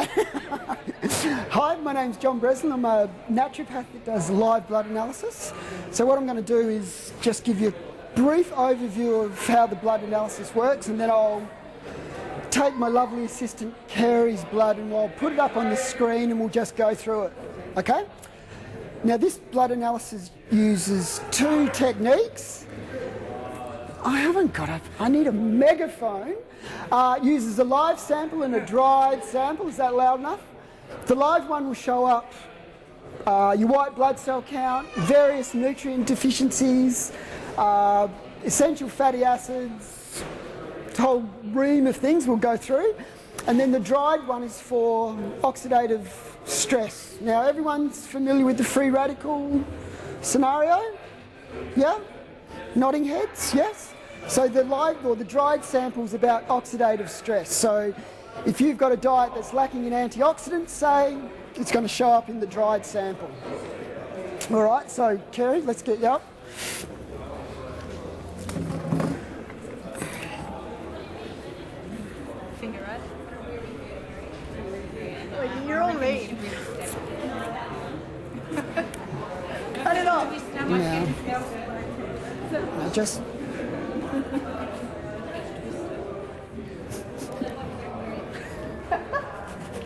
Okay. Hi, my name's Bresland. I'm a naturopath that does live blood analysis. So what I'm going to do is just give you a brief overview of how the blood analysis works, and then I'll take my lovely assistant Carrie's blood and I'll put it up on the screen and we'll just go through it. Okay? Now this blood analysis uses two techniques. I need a megaphone. Uses a live sample and a dried sample. Is that loud enough? The live one will show up your white blood cell count, various nutrient deficiencies, essential fatty acids, a whole ream of things we'll go through. And then the dried one is for oxidative stress. Now everyone's familiar with the free radical scenario? Yeah? Nodding heads, yes? So the live or the dried sample is about oxidative stress. So if you've got a diet that's lacking in antioxidants, say, it's going to show up in the dried sample. All right, so Kerry, let's get you up. Finger right? Oh, you're all mean. Cut it off. No, just...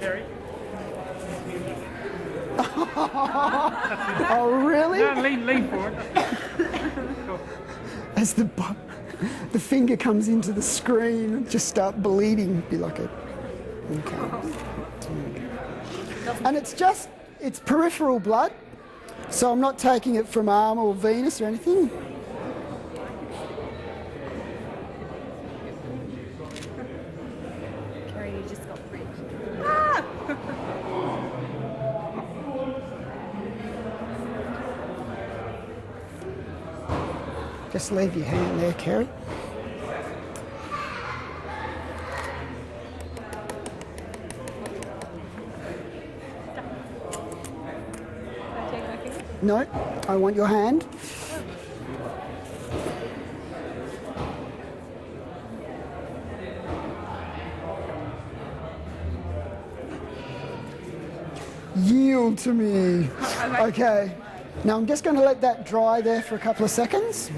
Carrie? Oh, really? No, lean forward. Cool. As the finger comes into the screen, just start bleeding. Be like a... Okay. And it's peripheral blood, so I'm not taking it from arm or venous or anything. Carrie, you just got freaked. Just leave your hand there, Kerry. No, I want your hand. Yield to me. Okay. Now I'm just going to let that dry there for a couple of seconds.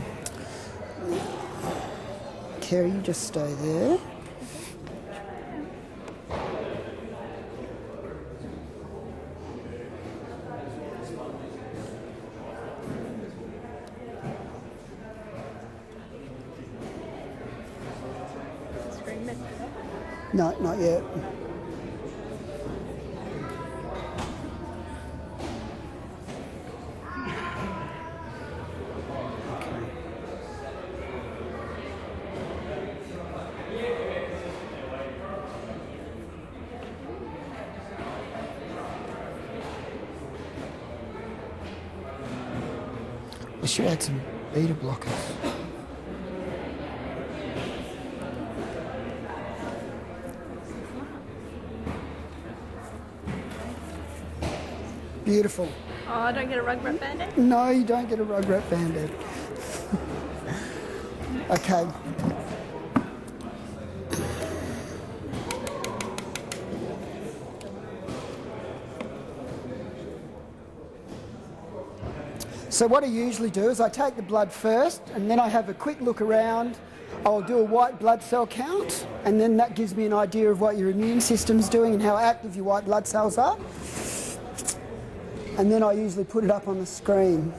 Kerry, you just stay there. No, not yet. I should add some beta blockers. Beautiful. Oh, I don't get a rug wrap band-aid? No, you don't get a rug wrap band-aid. Okay. So what I usually do is I take the blood first and then I have a quick look around. I'll do a white blood cell count and then that gives me an idea of what your immune system's doing and how active your white blood cells are. And then I usually put it up on the screen.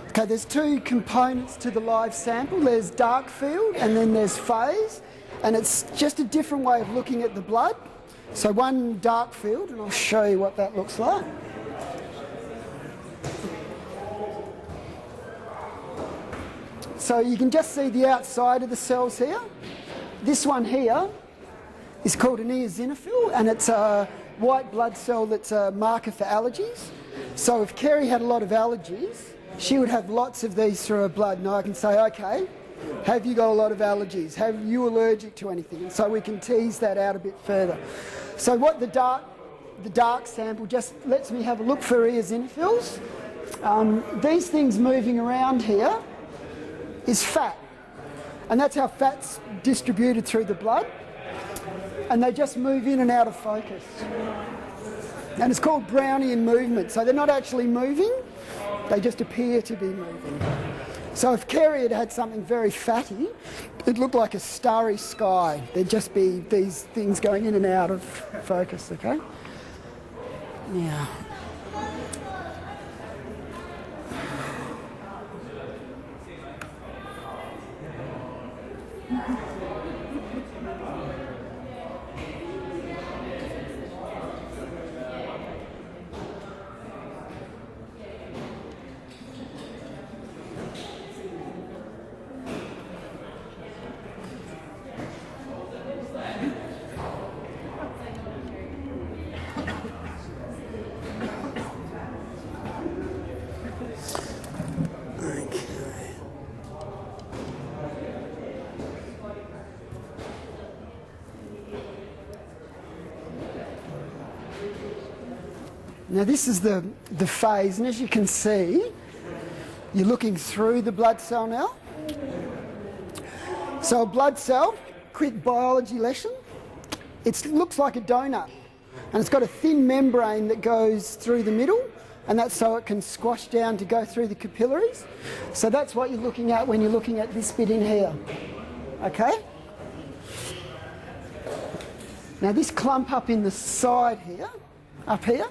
Okay, there's two components to the live sample. There's dark field and then there's phase. And it's just a different way of looking at the blood. So one dark field, and I'll show you what that looks like. So you can just see the outside of the cells here. This one here is called an eosinophil, and it's a white blood cell that's a marker for allergies. So if Kerry had a lot of allergies, she would have lots of these through her blood, and I can say, okay, have you got a lot of allergies? Have you allergic to anything? And so we can tease that out a bit further. So what the dark sample just lets me have a look for eosinophils. These things moving around here is fat, and that's how fat's distributed through the blood. and they just move in and out of focus. And it's called Brownian movement. So they're not actually moving, they just appear to be moving. So if Kerry had had something very fatty, it'd look like a starry sky. There'd just be these things going in and out of focus, okay? Yeah. Now this is the phase, and as you can see, you're looking through the blood cell now. So a blood cell, quick biology lesson, it looks like a donut, and it's got a thin membrane that goes through the middle, and that's so it can squash down to go through the capillaries. So that's what you're looking at when you're looking at this bit in here, okay? Now this clump up in the side here, up here,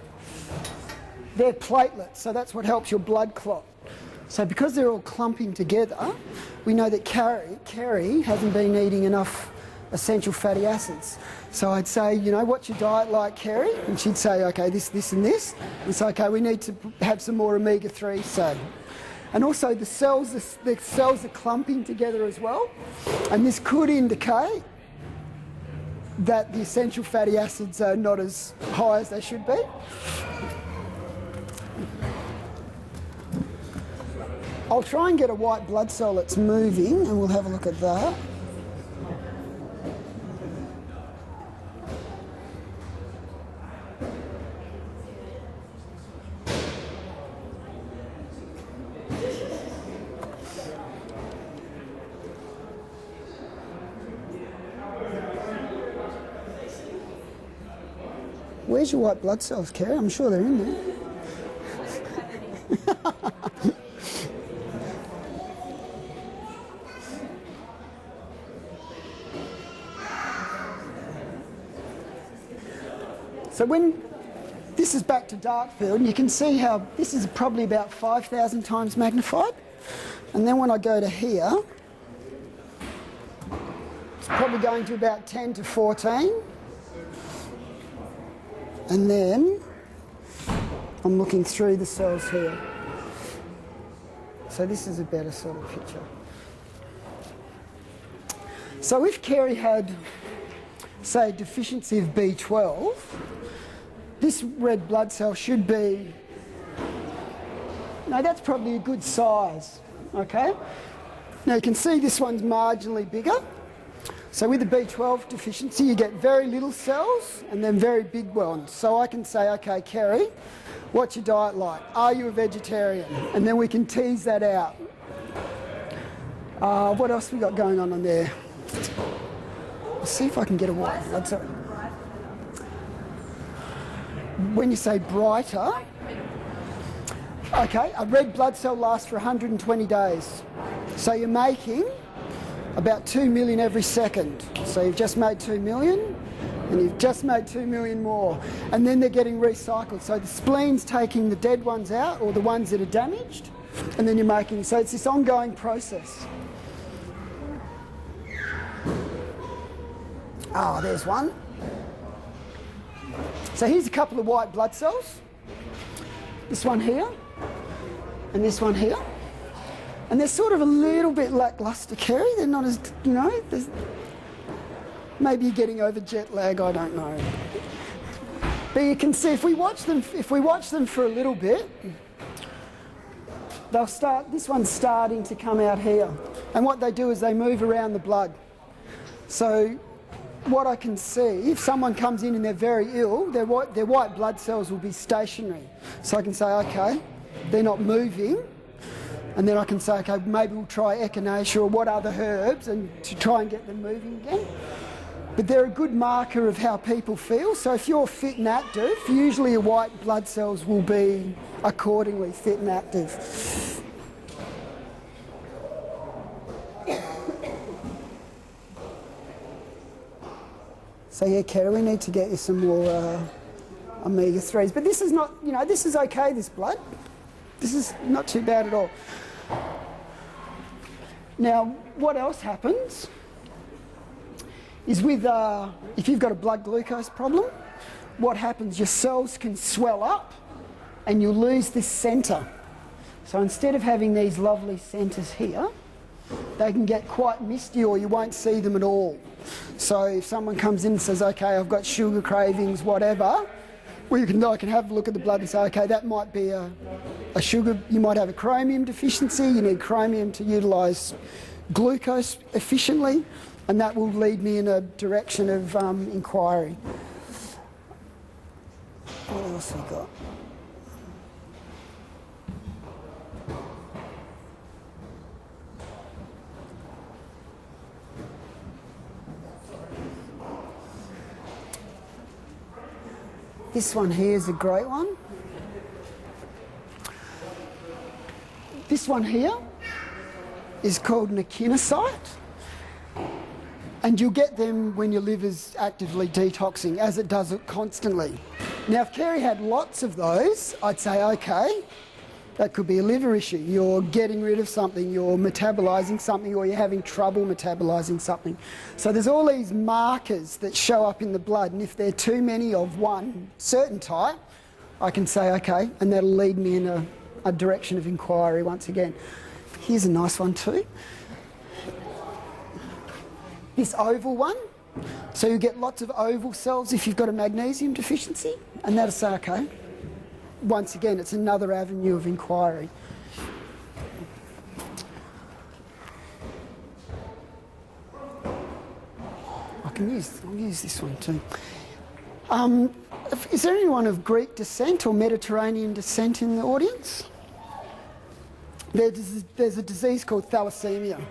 they're platelets, so that's what helps your blood clot. So because they're all clumping together, we know that Kerry hasn't been eating enough essential fatty acids. So I'd say, you know, what's your diet like, Kerry? And she'd say, okay, this, and this. And so, okay, we need to have some more omega-3, so. And also the cells are clumping together as well. And this could indicate that the essential fatty acids are not as high as they should be. I'll try and get a white blood cell that's moving, and we'll have a look at that. Where's your white blood cells, Kerry? I'm sure they're in there. So when this is back to dark field, and you can see how this is probably about 5,000 times magnified. And then when I go to here, it's probably going to about 10 to 14. And then I'm looking through the cells here. So this is a better sort of picture. So if Kerry had, say, deficiency of B12, this red blood cell should be, no, that's probably a good size, okay? Now you can see this one's marginally bigger. So with the B12 deficiency, you get very little cells and then very big ones. So I can say, okay, Kerry, what's your diet like? Are you a vegetarian? And then we can tease that out. What else we got going on there? Let's see if I can get a white blood cell. When you say brighter, okay, a red blood cell lasts for 120 days. So you're making about 2 million every second. So you've just made 2 million, and you've just made 2 million more. And then they're getting recycled. So the spleen's taking the dead ones out, or the ones that are damaged, and then you're making, so it's this ongoing process. Oh, there's one. So here's a couple of white blood cells. This one here, and this one here. And they're sort of a little bit lackluster, Kerry. They're not as, you know, maybe you're getting over jet lag, I don't know. But you can see if we watch them for a little bit, they'll start, this one's starting to come out here. And what they do is they move around the blood. So what I can see, if someone comes in and they're very ill, their white blood cells will be stationary. So I can say, okay, they're not moving. And then I can say, okay, maybe we'll try echinacea or what other herbs and to try and get them moving again. but they're a good marker of how people feel. So if you're fit and active, usually your white blood cells will be accordingly fit and active. So yeah, Kerry, we need to get you some more omega-3s. But this is not, you know, this is okay, this blood. This is not too bad at all. Now, what else happens is with, if you've got a blood glucose problem, what happens, your cells can swell up and you'll lose this centre. So instead of having these lovely centres here, they can get quite misty or you won't see them at all. So if someone comes in and says, okay, I've got sugar cravings, whatever, well, I can have a look at the blood and say, okay, that might be a sugar, you might have a chromium deficiency, you need chromium to utilise glucose efficiently, and that will lead me in a direction of inquiry. What else we got? This one here is a great one. This one here is called an echinocyte, and you'll get them when your liver's actively detoxing, as it does it constantly. Now, if Kerry had lots of those, I'd say, okay, that could be a liver issue. You're getting rid of something, you're metabolising something, or you're having trouble metabolising something. So there's all these markers that show up in the blood, and if there are too many of one certain type, I can say, okay, and that'll lead me in a direction of inquiry once again. Here's a nice one too. This oval one, so you get lots of oval cells if you've got a magnesium deficiency, and that'll say, okay, once again, it's another avenue of inquiry. I'll use this one too. Is there anyone of Greek descent or Mediterranean descent in the audience? There's a disease called thalassemia.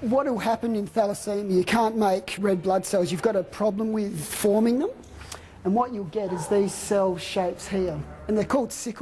What will happen in thalassemia, you can't make red blood cells, you've got a problem with forming them, and what you'll get is these cell shapes here, and they're called sickle